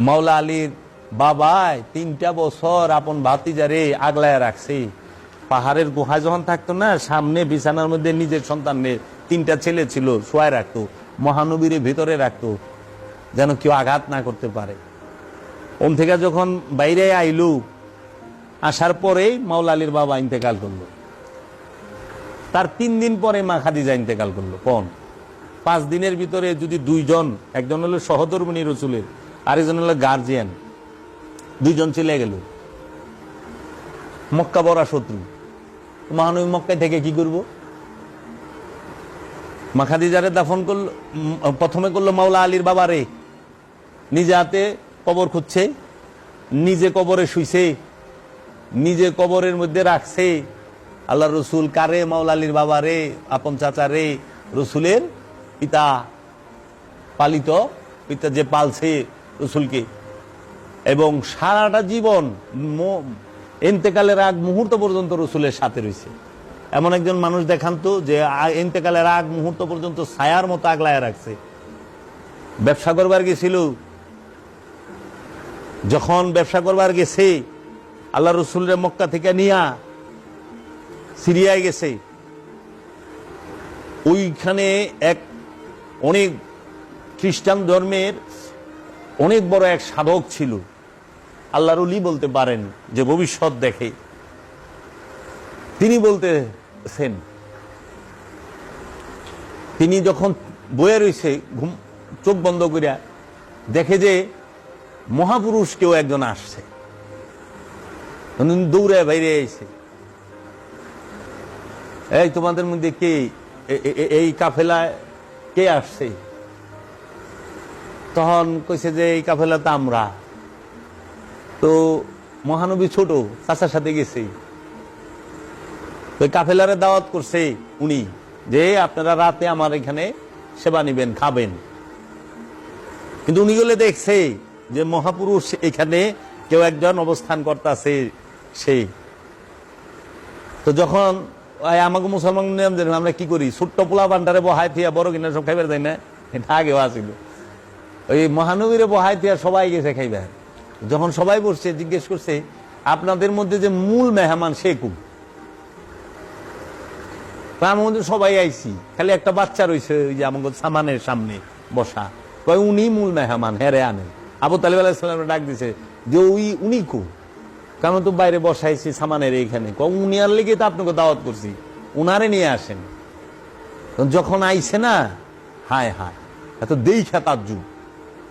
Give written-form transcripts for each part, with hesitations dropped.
মাওলা আলীর বাবায় 3টা বছর আপন ভাতিজারে আগলায় রাখছে। পাহাড়ের গুহায় যখন থাকতো না, সামনে বিছানার মধ্যে নিজের সন্তানের 3টা ছেলে ছিল, শোয়ায় রাখতো, মহানবীর ভিতরে রাখতো যেন কেউ আঘাত না করতে পারে। ওন থেকে যখন বাইরে আইলু, আসার পরেই মাওলা আলীর বাবা ইন্তেকাল করলো। তার 3 দিন পরে মা খাদিজা ইন্তেকাল করলো। কোন 5 দিনের ভিতরে যদি 2 জন, একজন হলো সহধর্মিণী রসুলের, আরেকজন হলো গার্জিয়ান, 2 জন চলে গেল। মক্কা বড় শত্রু, মহানবী মক্কায় থেকে কি করব? মা খাদিজারে দাফন করলো, প্রথমে করলো মাওলা আলীর বাবারে, নিজে হাতে কবর খুঁজছে, নিজে কবরে শুইছে, নিজে কবরের মধ্যে রাখছে। আল্লাহ রসুল কারে? মাওলা আলীর বাবারে, আপন চাচারে, রসুলের পিতা, পালিত পিতা যে পালছে রসুলকে। এবং সারাটা জীবন ইন্তেকালের আগ মুহূর্ত পর্যন্ত রসুলের সাথে রয়েছে। এমন একজন মানুষ দেখান তো যে ইন্তেকালের আগ মুহূর্ত পর্যন্ত ছায়ার মতো আগলায় রাখছে। ব্যবসা করবার গেছিল, যখন ব্যবসা করবার গেছে আল্লাহ রসুলের মক্কা থেকে নিয়া সিরিয়ায় গেছে, ওইখানে এক অনেক খ্রিস্টান ধর্মের অনেক বড় এক সাধক ছিল, আল্লাহর ওলি বলতে পারেন, যে ভবিষ্যৎ দেখে। তিনি বলতেছেন, তিনি যখন বয়ে রয়েছে চোখ বন্ধ করিয়া, দেখে যে মহাপুরুষ কেউ একজন আসছে, দৌড়ে বাইরে এসে, এই তোমাদের মধ্যে কে, এই কাফেলায় কে আসছে? তখন কইছে যে এই কাফেলাতে আমরা। তো মহানবী ছোট, চাচার সাথে গেছে, তো কাফেলারে দাওয়াত করছে উনি, যে আপনারা রাতে আমার এখানে সেবা নিবেন, খাবেন। কিন্তু উনি গেলে দেখছে যে মহাপুরুষ এখানে কেউ একজন অবস্থান করতেছে। সেই তো যখন আমাকে মুসলমান নিয়ম জানেন, আমরা কি করি, ছোট্ট পোলা বান্ডারে বহাই থিয়া বড় কিনা সব খাইবার যাই না, এটা আগেও আসিল। ওই মহানবীরে বহাই থিয়া সবাই গেছে খাইবার। যখন সবাই বসছে, জিজ্ঞেস করছে আপনাদের মধ্যে যে মূল মেহমান সে কু? আমার মধ্যে সবাই আইছি, খালি একটা বাচ্চা রয়েছে ওই যে আমাকে সামানের সামনে বসা, কয় উনি মূল মেহমান, হ্যাঁ রে আনেন। আবু তালিব আলাইহিস সালাম ডাক দিছে যে উনি কু? কারণ তো বাইরে বসাইছি সামানের এইখানে। উনি আর লেগে তো আপনাকে দাওয়াত করছি, উনারে নিয়ে আসেন। যখন আইছে না, হায় হায়, এত দেখা তাজ্জুব,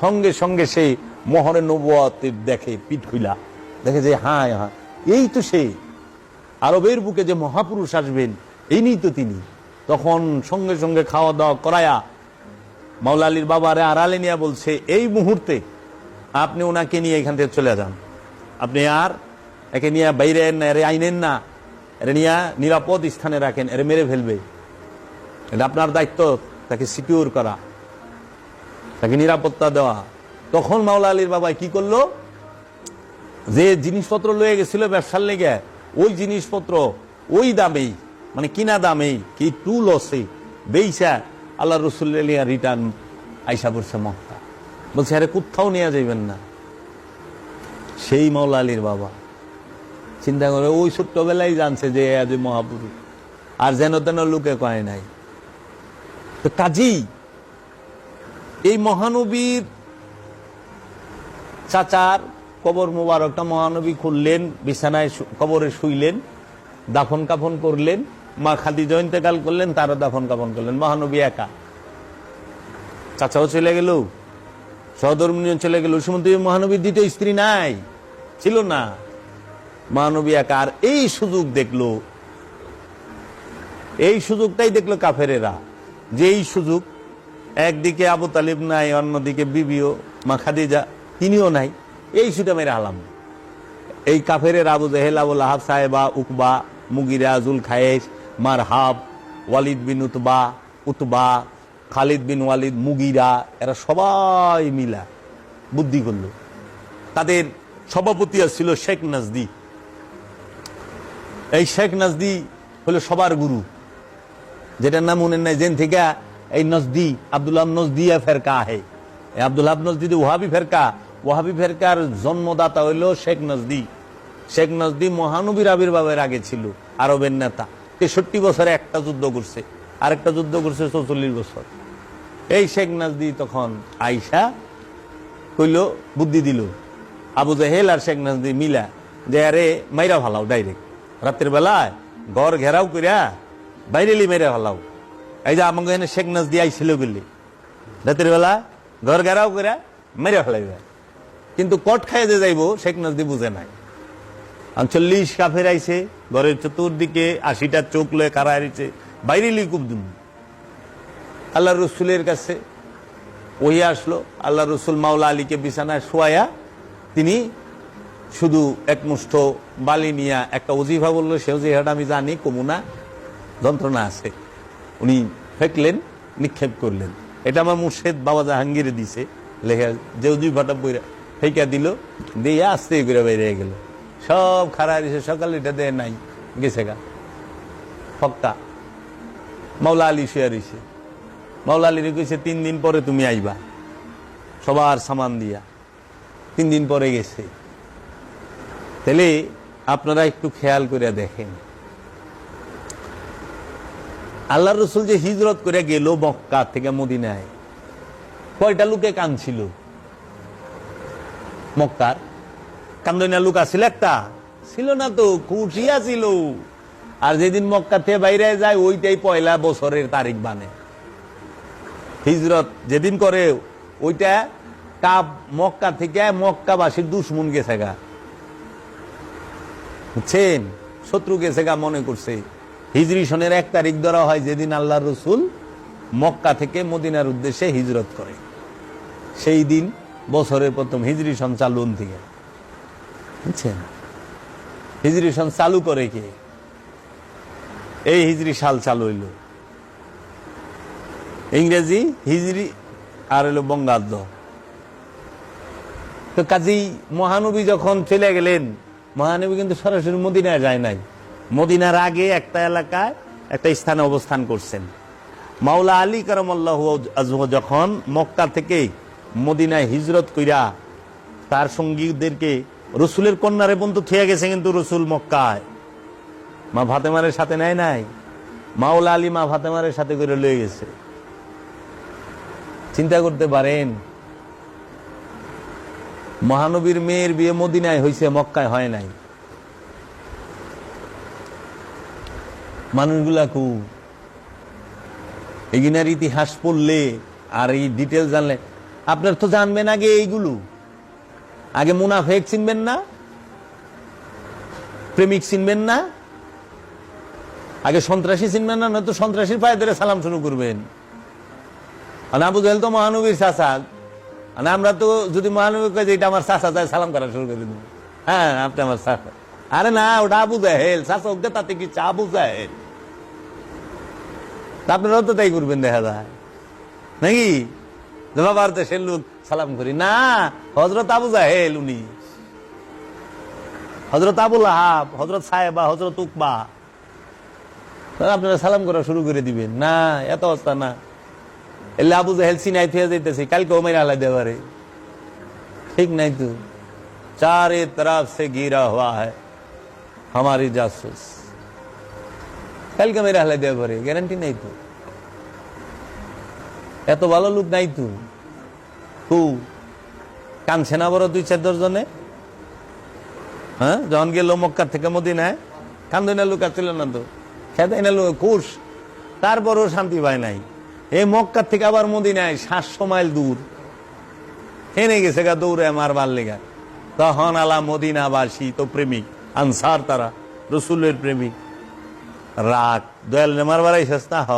সঙ্গে সঙ্গে সেই মোহরে নবুয়ত দেখে, পিঠ খুইলা দেখে যে হায় হায়, এই তো সেই আরবের বুকে যে মহাপুরুষ আসবেন, এই নেই তো তিনি। তখন সঙ্গে সঙ্গে খাওয়া দাওয়া করায়া মাওলা আলীর বাবারে আড়ালে নিয়ে বলছে, এই মুহূর্তে আপনি ওনাকে নিয়ে এখান থেকে চলে যান, আপনি আর একে নিয়ে বাইরে এরে আইনেন না, এরে নিয়ে নিরাপদ স্থানে রাখেন, এরে মেরে ফেলবে। এটা আপনার দায়িত্ব, তাকে সিকিউর করা, তাকে নিরাপত্তা দেওয়া। তখন মাওলা আলীর বাবা কি করলো, যে জিনিসপত্র লয়ে গেছিল ব্যবসার লেগে, ওই জিনিসপত্র ওই দামেই, মানে কিনা দামেই, কি টু লসে বেইসা আল্লাহ রসুল্লাহ রিটার্ন আইসা পড়ছে মক্কা। বলছে আরে কোথাও নিয়ে যাইবেন না। সেই মাওলা আলীর বাবা চিন্তা করে ওই ছোট্টবেলায় জানছে যে আজ মহাপুরুষ, আর যেন তেন লোকে কয় নাই। তো কাজী এই মহানবীর চাচার কবর মোবারকটা মহানবী খুললেন, বিছানায় কবরে শুইলেন, দাফন কাফন করলেন, মা খাদিজা ইন্তেকাল করলেন, তারা দাফন কাফন করলেন। মহানবী একা, চাচাও চলে গেল, সহধর্মিণীও চলে গেল। সুমন্ত মহানবীর দ্বিতীয় স্ত্রী নাই, ছিল না, মহানবী একা। আর এই সুযোগ দেখলো, এই সুযোগটাই দেখলো কাফেরেরা, যে এই সুযোগ, একদিকে আবু তালিব নাই, অন্যদিকে বিবিও মা খাদিজা তিনিও নাই, এই সুটা মেরে হালাম। এই কাফেরের আবু জেহেল, আবু লাহাব, সাহেবা, উকবা, মুগিরা, জুল খায়েশ, মারহাব, ওয়ালিদ বিন উতবা, খালিদ বিন ওয়ালিদ, মুগিরা, এরা সবাই মিলা বুদ্ধি করল। তাদের সভাপতি ছিল শেখ নাজদি। এই শেখ নাজদি হলো সবার গুরু, যেটার নাম মনে নাই, যেন থেকে এই নজদি আব্দুল্লাহ নজদিয়া ফেরকা আহে। আব্দুল্লাহ নজদি ওহাবি ফেরকা, ওয়াহাবি ফেরকার জন্মদাতা হইল শেখ নজদি। শেখ নজদি মহানবীর আবির্ভাবের আগে ছিল আরবের নেতা। 63 বছরে একটা যুদ্ধ করছে, আরেকটা যুদ্ধ করছে 44 বছর। এই শেখ নজদি তখন আইসা কইল, বুদ্ধি দিল আবু জাহেল আর শেখ নজদি মিলা যে আরে মাইরা ভালাও ডাইরেক্ট রাতের বেলায় ঘর ঘেরাও করিয়া বাইরেলি মেরে ভালাও। এই যে আমাকে এখানে শেখ নজদি আইছিল বললি রাতের বেলা ঘর ঘেরাও করিয়া মেরে ফেলাইবে, কিন্তু কট খাইয়ে যে যাইব শেখ নজদি বুঝে নাই। 40 কাফের আইছে, ঘরের চতুর্দিকে 80টা চোখ লয়ে কারা আইছে, বাইরেলি কুবদুম। আল্লাহ রসুলের কাছে ওই আসলো, আল্লাহ রসুল মাওলা আলীকে বিছানায় শোয়া তিনি শুধু একমুষ্ঠ বালি নিয়া একটা ওজিফা বললো, সে ওজিফাটা আমি জানি কমুনা যন্ত্রণা আছে, উনি ফেকলেন, নিক্ষেপ করলেন। এটা আমার মুর্শেদ বাবা জাহাঙ্গীরে দিছে লেখা, যে ওজিফাটা বইরা ফেকা দিল, দিয়ে আস্তে করে বেরিয়ে গেল। সব খারাপ এসে সকালে এটা দেয় নাই, গেছে গা ফক্কা। মাওলা আলী শুয়ে রয়েছে, মাওলা আলী কইছে 3 দিন পরে তুমি আইবা সবার সামান দিয়া। 3 দিন পরে গেছে। তাহলে আপনারা একটু খেয়াল করে দেখেন, আল্লাহ রসুল যে হিজরত করে গেল মক্কা থেকে মদিনায়, কয়টা লোকে কাঁদছিল? মক্কার কান্দনা লোক আছিল? একটা ছিল না তো, খুশিয়া ছিল। আর যেদিন মক্কা থেকে বাইরে যায় ওইটাই পয়লা বছরের তারিখ বানে। হিজরত যেদিন করে ওইটা কাব মক্কা থেকে মক্কাবাসীর দুশ্মন গেছে গা, বুঝছেন, শত্রু গেছে গা মনে করছে। হিজরি সনের 1 তারিখ ধরা হয় যেদিন আল্লাহ রসুল মক্কা থেকে মদিনার উদ্দেশ্যে হিজরত করে, সেই দিন বছরের প্রথম হিজরি সন চালু থেকে, বুঝছেন। হিজরি সন চালু করে কে? এই হিজরি সাল চালু হইল, ইংরেজি হিজরি আর হইল বঙ্গাব্দ। তো কাজেই মহানবী যখন চলে গেলেন, মহানবী কিন্তু সরাসরি মদিনায় যায় নাই, মদিনার আগে একটা এলাকায় একটা স্থানে অবস্থান করছেন। মাওলা আলী কারামাল্লাহু আজহু যখন মক্কা থেকে মদিনায় হিজরত কইরা তার সঙ্গীদেরকে রসুলের কন্যারে বন্ধু থিয়া গেছে, কিন্তু রসুল মক্কায় মা ফাতেমারের সাথে নেয় নাই, মাওলা আলী মা ফাতেমারের সাথে করে লয়ে গেছে। চিন্তা করতে পারেন, মহানবীর মেয়ের বিয়ে মদিনায় হয়েছে, মক্কায় হয় নাই। মানুষগুলা খুব এগিনার ইতিহাস পড়লে আর এই ডিটেল জানলে আপনার তো জানবেন আগে এইগুলো, আগে মুনাফেক চিনবেন না, প্রেমিক চিনবেন না, আগে সন্ত্রাসী চিনবেন না, নয়তো সন্ত্রাসীর পায়ে ধরে সালাম শুরু করবেন। আবু জাহেল তো মহানবীর চাচা, আমরা তো যদি মহানবী কই যে এটা আমার চাচা, যায় সালাম করা শুরু করে দেব, হ্যাঁ আপনি আমার চাচা। আরে না, ওটা আবু জাহেল, চাচা ওকে তাতে কি আবু জাহেল, আপনারাও তো তাই করবেন দেখা যায় নাকি? বাবার দেশের লোক সালাম করি না, হযরত আবু জাহেল উনি, হযরত আবুল আহাব, হযরত সাহেবা, হযরত উকবা, আপনারা সালাম করা শুরু করে দিবেন না, এত অবস্থা না। এলে আবু জাহেল সিনাই থেকে যাইতেছে, কালকে ওমের আলাই দেবারে, ঠিক নাই তো। চারে তরফ সে ঘিরা হুয়া হ্যায় हमारी जासूस, কালকে মেরে হালাই দেবারে গ্যারান্টি নাই তো। এত ভালো লোক নাই তো, খুব কানছে না বড় 2-4 জনে। হ্যাঁ, যখন গেল মক্কা থেকে মদিনায় কান্দে না, লোক ছিল না তো, খেতে না লোক খুশ, তারপরও শান্তি পায় নাই। এই মক্কা থেকে আবার মদিনায় 700 মাইল দূর, হেনে গেছে গা দৌড়ে মারবার লেগা। তখন আলা মদিনাবাসী তো প্রেমিক, আনসার তারা রসুলের প্রেমিক, রাগ দয়াল মারবার আইসাস না, হ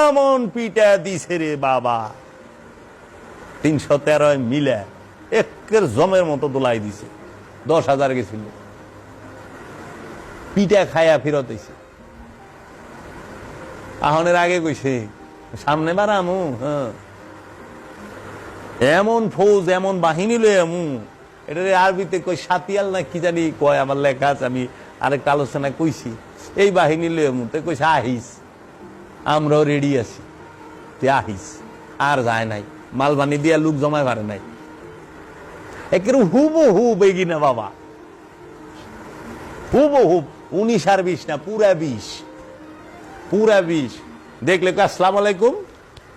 এমন পিটা দিছে রে বাবা, 313 মিলে একের জমের মতো দোলাই দিছে। 10,000 গেছিল, পিটা খায়া ফিরত হইছে। আহনের আগে কইছে সামনে বাড়ামু, হ্যাঁ এমন ফৌজ এমন বাহিনী লই আমু, এটা আরবিতে কই সাতিয়াল না কি জানি কয়, আমার লেখা আছে, আমি আরেকটা আলোচনা কইছি, এই বাহিনী লই আমু। তো কইছে আহিস, আমরাও রেডি আছি, তুই আহিস। আর যায় নাই, মালবানি দিয়া লোক জমায় পারে নাই। একেবারে হুবহু বেগিনা বাবা, হুবহু 19 আর 20 না, পুরা 20, পুরা 20। দেখলে আসসালাম আলাইকুম,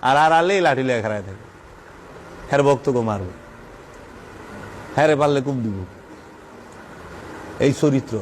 আর আলে লাঠি লেখা খারায় থাকে। হ্যাঁ বক্তব্য মারবে, হ্যাঁ পারলে কুম দিব, এই চরিত্র।